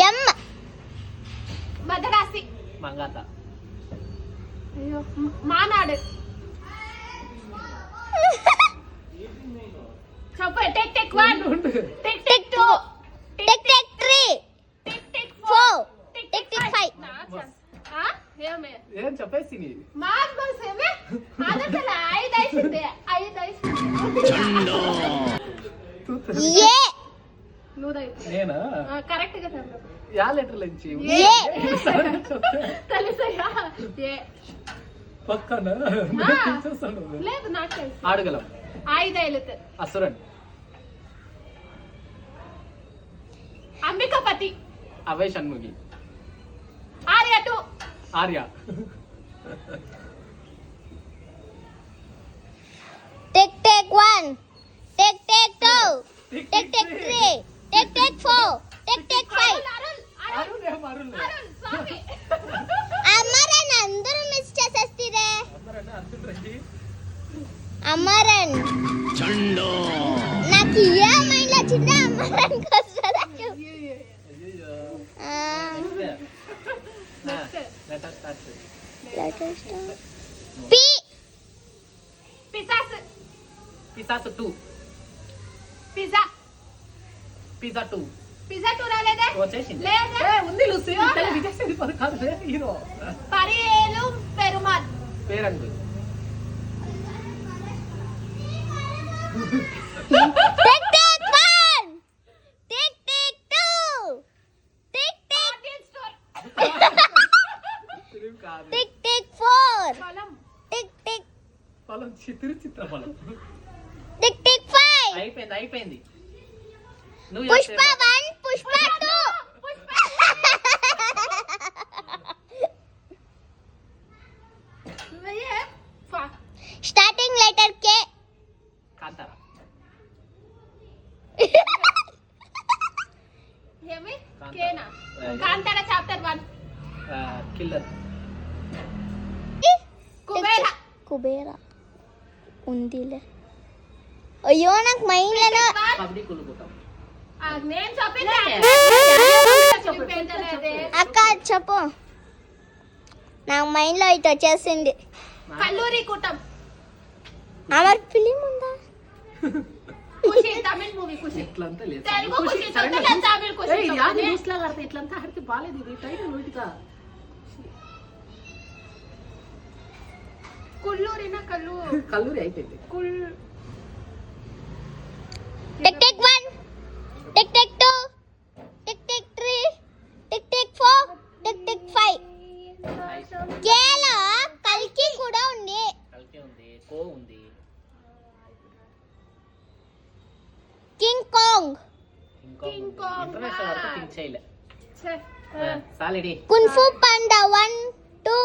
ఎం మదరాసి. మంగాత. అయ్యో మానాడు. చెప్పు. టెక్ టెక్ 1 టెక్ టెక్ 2 టెక్ టెక్ 3 టెక్ టెక్ 4 టెక్ టెక్ టెక్ 5 ఆ ఏమే ఏం చెప్పేసి నీ మాస్ బస్ ఏమే అదకల 5 ఐసింది 5 ఐసింది. ఏ నువ్వు నేనా కరెక్ట్ గా చెప్పు. యా లెటర్ నుంచి ఏ తెలుసయ్యా. ఏ పక్కన లేదు నాకు తెలుసు. ఆడగలం. 5 ఐలుతు. అసురన్. అంబికాపతి. అభయ్ షణ్ముగి. ఆర్య 2 ఆర్య. టెక్ టెక్ 1 టెక్ టెక్ 2 టెక్ టెక్ 3 టెక్ టెక్ 4 టెక్ టెక్ 5 అరుణ్ ఏం అరుణ్ లే. అరుణ్ స్వామి. అమరన్ అందరూ మిస్ చేసేస్తిరే. అందరన్నా అర్జున్ రెడ్డి. అమరన్ నాకు ఏ మైండ్ వచ్చిందే అమరన్ వస్తుందా అయ్యయ్యో. Letter start. పి పిసాస్. పిసాసు 2. పిజ్జా. పిజ్జా 2 పిజ్జా 2 రాలేదే. వచ్చేసింది. లేదే. ఏ ఉంది లూసి. విజయ్ సేతుపతి కాదు హీరో. పరియేలు పెరుమాల్. పేరంగు. Tick tick 1 tick tick 2 tick tick ఆర్డియన్ స్టోర్. తిరుగు కాదు. టిక్ టిక్ 4 పొలం. టిక్ టిక్ పొలం తిరుచిత్ర పొలం. టిక్ టిక్ 5 అయిపోయింది. నువ్వు పుష్ప 1 పుష్ప 2 వెయ్యే. ఫా. Starting letter K Kantara. ఏమి కాంతార. కేనా. కాంతార చాప్టర్ 1. కిల్లర్. కుబేర. కుబేరా ఉందిలే. అయ్యో నాకు మైండ్లో కబడ్డీ కులుకుతాం. నేను చెప్పింది చూపించలేదే. అక్క చెప్పు. నాకు మైండ్లో ఇటు వచ్చేసింది. కల్లూరి కూటం. అమర్ ఫిలిం ఉందా? ఖుషి తమిళ్ మూవీ ఖుషి. ఇట్లంతా లేదు. తెలుగు ఖుషి సరేనా? చూడలేదు, తమిళ్ ఖుషి ఏయ్, యాది చూడలేదు. న్యూస్ లాగా ఆడితే ఇట్లంతా ఆడితే బాలేదు. ఇది టైటిల్ వీటిగా. కుల్లూరినా కల్లు కల్లూరి అయిపోయింది. కుల్ tick tick 1 tick tick 2 tick tick 3 tick tick 4 tick tick 5 కేలో కల్కి కూడా ఉంది. కల్కి ఉంది. కో ఉంది. King Kong King Kong. International వరకు థింక్ చేయలే. ఛే. సాలిడి. Kung fu panda 1 2